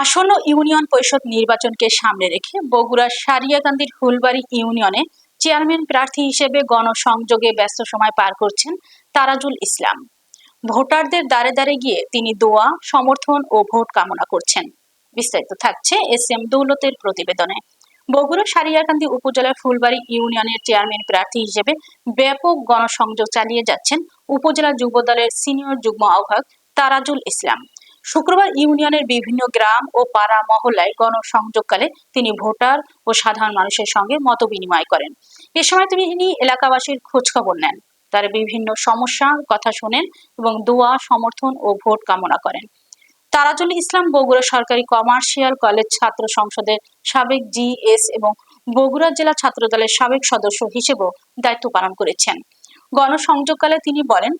আসন্ন ইউনিয়ন পরিষদ নির্বাচনকে সামনে রেখে বগুড়ার সারিয়াকান্দির ফুলবাড়ী ইউনিয়নে চেয়ারম্যান প্রার্থী হিসেবে গণসংযোগে ব্যস্ত সময় পার করছেন তারাজুল ইসলাম। ভোটারদের দ্বারে দ্বারে গিয়ে তিনি দোয়া, সমর্থন ও ভোট কামনা করছেন। বিস্তারিত থাকছে এস এম দৌলতের প্রতিবেদনে। বগুড়া সারিয়াকান্দি উপজেলার ফুলবাড়ী ইউনিয়নের চেয়ারম্যান প্রার্থী হিসেবে ব্যাপক গণসংযোগ চালিয়ে যাচ্ছেন উপজেলা যুব দলের সিনিয়র যুগ্ম আহ্বায়ক তারাজুল ইসলাম। শুক্রবার ইউনিয়নের বিভিন্ন গ্রাম ও পাড়া মহল্লায় গণসংযোগকালে তিনি ভোটার ও সাধারণ মানুষের সঙ্গে মতবিনিময় করেন। এ সময় তিনি এলাকাবাসীর খোঁজখবর নেন, তার বিভিন্ন সমস্যার কথা শোনেন এবং দোয়া, সমর্থন ও ভোট কামনা করেন। তারাজুল ইসলাম বগুড়া সরকারি কমার্শিয়াল কলেজ ছাত্র সংসদের সাবেক জিএস এবং বগুড়া জেলা ছাত্র দলের সাবেক সদস্য হিসেবেও দায়িত্ব পালন করেছেন। গণসংযোগকালে তিনি বলেন,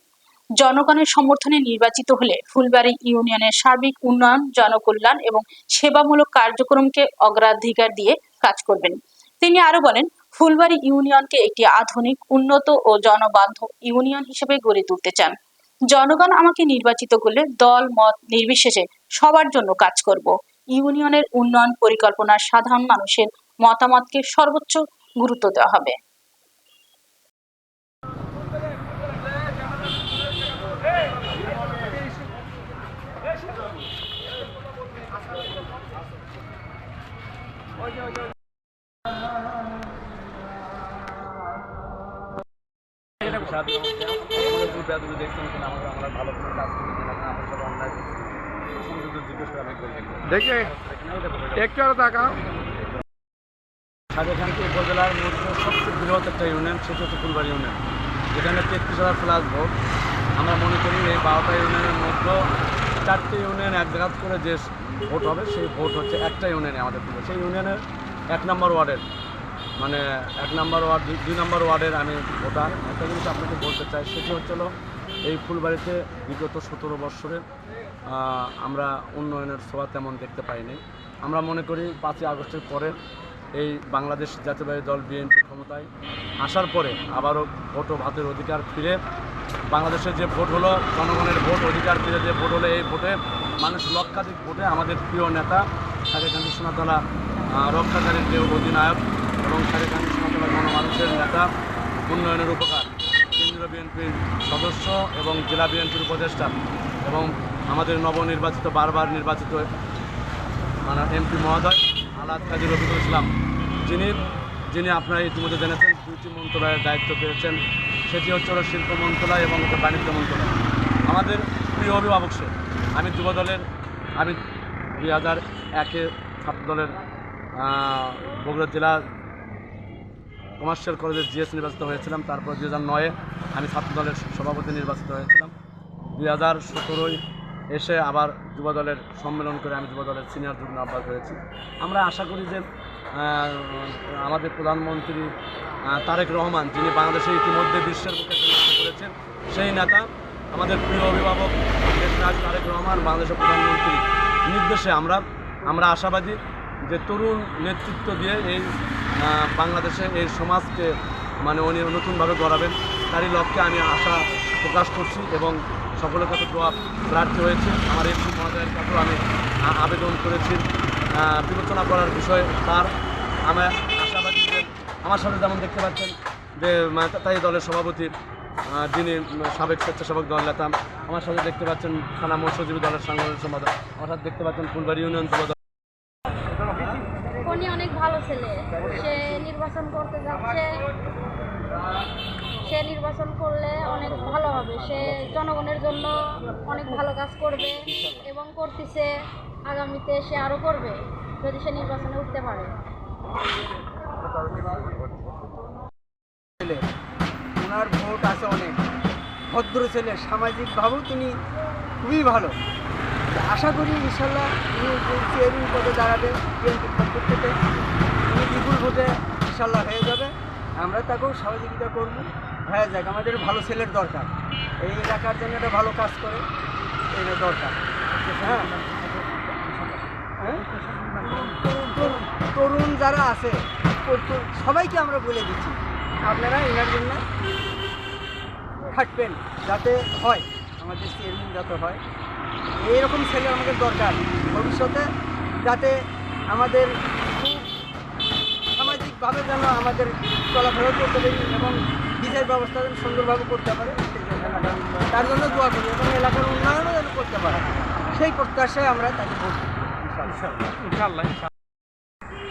জনগণের সমর্থনে নির্বাচিত হলে ফুলবাড়ী ইউনিয়নের সার্বিক উন্নয়ন, জনকল্যাণ এবং সেবামূলক কার্যক্রমকে অগ্রাধিকার দিয়ে কাজ করবেন। তিনি আরো বলেন, ফুলবাড়ী ইউনিয়নকে একটি আধুনিক, উন্নত ও জনবান্ধব ইউনিয়ন হিসেবে গড়ে তুলতে চান। জনগণ আমাকে নির্বাচিত করলে দল মত নির্বিশেষে সবার জন্য কাজ করব। ইউনিয়নের উন্নয়ন পরিকল্পনার সাধারণ মানুষের মতামতকে সর্বোচ্চ গুরুত্ব দেওয়া হবে। দেখে একটু আরো তাকাও। সারিয়াকান্দি উপজেলার মধ্যে সবচেয়ে বৃহৎ একটা ইউনিয়ন, সেটা হচ্ছে ফুলবাড়ী ইউনিয়ন, যেখানে 33,000 প্লাস ভোট। আমরা মনে করি এই 12টা ইউনিয়নের মধ্যে 4টে ইউনিয়ন এক জায়গা করে যে ভোট হবে, সেই ভোট হচ্ছে একটা ইউনিয়নে আমাদের দিবে। সেই ইউনিয়নের 1 নম্বর ওয়ার্ডের, মানে 1 নম্বর ওয়ার্ড, 2 নম্বর ওয়ার্ডের আমি ভোটার। একটা জিনিস আপনাকে বলতে চাই, সেটি হচ্ছিল এই ফুলবাড়িতে বিগত 17 বৎসরে আমরা উন্নয়নের ছোঁয়া তেমন দেখতে পাইনি। আমরা মনে করি 5ই আগস্টের পরে এই বাংলাদেশ জাতীয়তাবাদী দল বিএনপি ক্ষমতায় আসার পরে আবারও ভোট ও ভাতের অধিকার ফিরে, বাংলাদেশের যে ভোট হলো, জনগণের ভোট অধিকার ফিরে যে ভোট হলো, এই ভোটে মানুষ লক্ষাধিক ভোটে আমাদের প্রিয় নেতা সারিয়াকান্দি সোনাতলা রক্ষাকারীর যে অধিনায়ক এবং সারিয়াকান্দি সোনাতলা গণমানুষের নেতা, উন্নয়নের উপকার, কেন্দ্রীয় বিএনপির সদস্য এবং জেলা বিএনপির উপদেষ্টা এবং আমাদের নবনির্বাচিত, বারবার নির্বাচিত মানে এমপি মহোদয় আলাদ কাজী রফিকুল ইসলাম, যিনি আপনারা ইতিমধ্যে জেনেছেন 2টি মন্ত্রণালয়ের দায়িত্ব পেয়েছেন। সেটি হচ্ছে শিল্প মন্ত্রণালয় এবং বাণিজ্য মন্ত্রণালয়। আমাদের প্রিয় অভিভাবক সে। আমি যুব দলের, আমি 2001-এ ছাত্র দলের বগুড়া জেলা কমার্শিয়াল কলেজের জিএস নির্বাচিত হয়েছিলাম। তারপর 2009-এ আমি ছাত্র দলের সভাপতি নির্বাচিত হয়েছিলাম। 2017-য় এসে আবার যুব দলের সম্মেলন করে আমি যুব দলের সিনিয়র যুগ্ম আহ্বায়ক হয়েছি। আমরা আশা করি যে আমাদের প্রধানমন্ত্রী তারেক রহমান, যিনি বাংলাদেশে ইতিমধ্যে বিশ্বের বুকে চিহ্নিত করেছেন, সেই নেতা, আমাদের প্রিয় অভিভাবক দেশরাজ তারেক রহমান, বাংলাদেশের প্রধানমন্ত্রী নির্দেশে আমরা আশাবাদী যে তরুণ নেতৃত্ব দিয়ে এই বাংলাদেশে এই সমাজকে মানে উনি নতুনভাবে গড়াবেন, তারই লক্ষ্যে আমি আশা প্রকাশ করছি এবং সকলের কাছে প্রার্থী হয়েছে। আমার এমপি মহোদয়ের কাছেও আমি আবেদন করেছি বিবেচনা করার বিষয়ে। তার আমি আশাবাদী যে আমার সাথে যেমন দেখতে পাচ্ছেন যে তাই দলের সভাপতি, যিনি সাবেক স্বেচ্ছাসেবক দল নেতা, আমার সাথে দেখতে পাচ্ছেন থানা মৎস্যজীবী দলের সাংগঠনিক সম্পাদক, আমার সাথে দেখতে পাচ্ছেন ফুলবাড়ী ইউনিয়ন যুব দল। উনি অনেক ভালো ছেলে, সে নির্বাচন করতে যাচ্ছে, সে নির্বাচন করলে অনেক ভালো হবে। সে জনগণের জন্য অনেক ভালো কাজ করবে এবং করতেছে, আগামীতে সে আরও করবে যদি সে নির্বাচনে উঠতে পারে। ওনার ভোট আছে অনেক, ভদ্র ছেলে, সামাজিকভাবেও তিনি খুবই ভালো। আশা করি ইনশাল্লাহ উনি চেয়ারম্যান পদে দাঁড়াবে বিএনপির পক্ষ থেকে, উনি বিপুল ভোটে ইনশাল্লাহ হয়ে যাবে। আমরা তাকেও সহযোগিতা করব, হয়ে যাক। আমাদের ভালো ছেলের দরকার, এই এলাকার জন্য একটা ভালো কাজ করে, এটা দরকার। হ্যাঁ, তরুণ যারা আছে সবাইকে আমরা বলে দিচ্ছি, আপনারা এনার জন্য থাকবেন যাতে হয়, আমাদের চেয়ারম্যান যাতে হয়। এইরকম ছেলে আমাদের দরকার। ভবিষ্যতে যাতে আমাদের খুব সামাজিকভাবে যেন আমাদের চলাফেরা করতে পারি এবং বিচার ব্যবস্থা যেন সুন্দরভাবে করতে পারে তার জন্য দোয়া করি এবং এলাকার উন্নয়নও যেন করতে পারে সেই প্রত্যাশায় আমরা তাকে ভোট দিই ইনশাল্লাহ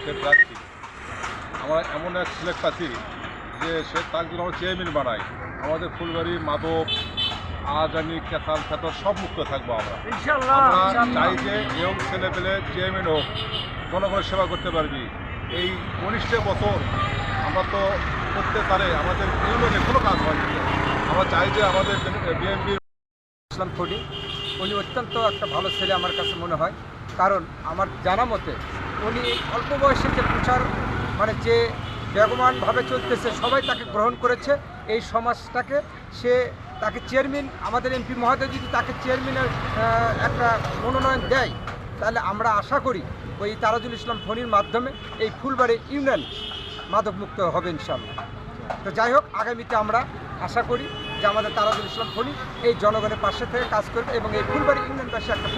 সে প্রার্থী আমরা এমন এক সিলেক্ট পাচ্ছি যে সে তাকে যদি আমরা চেয়ারম্যান বানাই আমাদের ফুলবাড়ি মাদক আজানি কেতাল ফেতর সব মুক্ত থাকবো আমরা আমরা চাই যে ইয়ং ছেলে পেলে চেয়ারম্যান হোক জনগণের সেবা করতে পারবি এই 19 বছর আমরা তো করতে পারে আমাদের ইউনিয়নে কোনো কাজ হয়নি আমরা চাই যে আমাদের বিএনপির ইসলাম ফড়ি উনি অত্যন্ত একটা ভালো ছেলে আমার কাছে মনে হয়, কারণ আমার জানা মতে উনি অল্প বয়সে যে প্রচার মানে যে বেগমানভাবে চলতেছে সবাই তাকে গ্রহণ করেছে এই সমাজটাকে। সে তাকে চেয়ারম্যান, আমাদের এমপি মহোদয় যদি তাকে চেয়ারম্যানের একটা মনোনয়ন দেয় তাহলে আমরা আশা করি ওই তারাজুল ইসলাম ফণির মাধ্যমে এই ফুলবাড়ি ইউনিয়ন মাদকমুক্ত হবে ইনশাআল্লাহ। তো যাই হোক, আগামীতে আমরা আশা করি যে আমাদের তারাজুল ইসলাম ফণি এই জনগণের পাশে থেকে কাজ করবে এবং এই ফুলবাড়ি ইউনিয়নবাসী একটা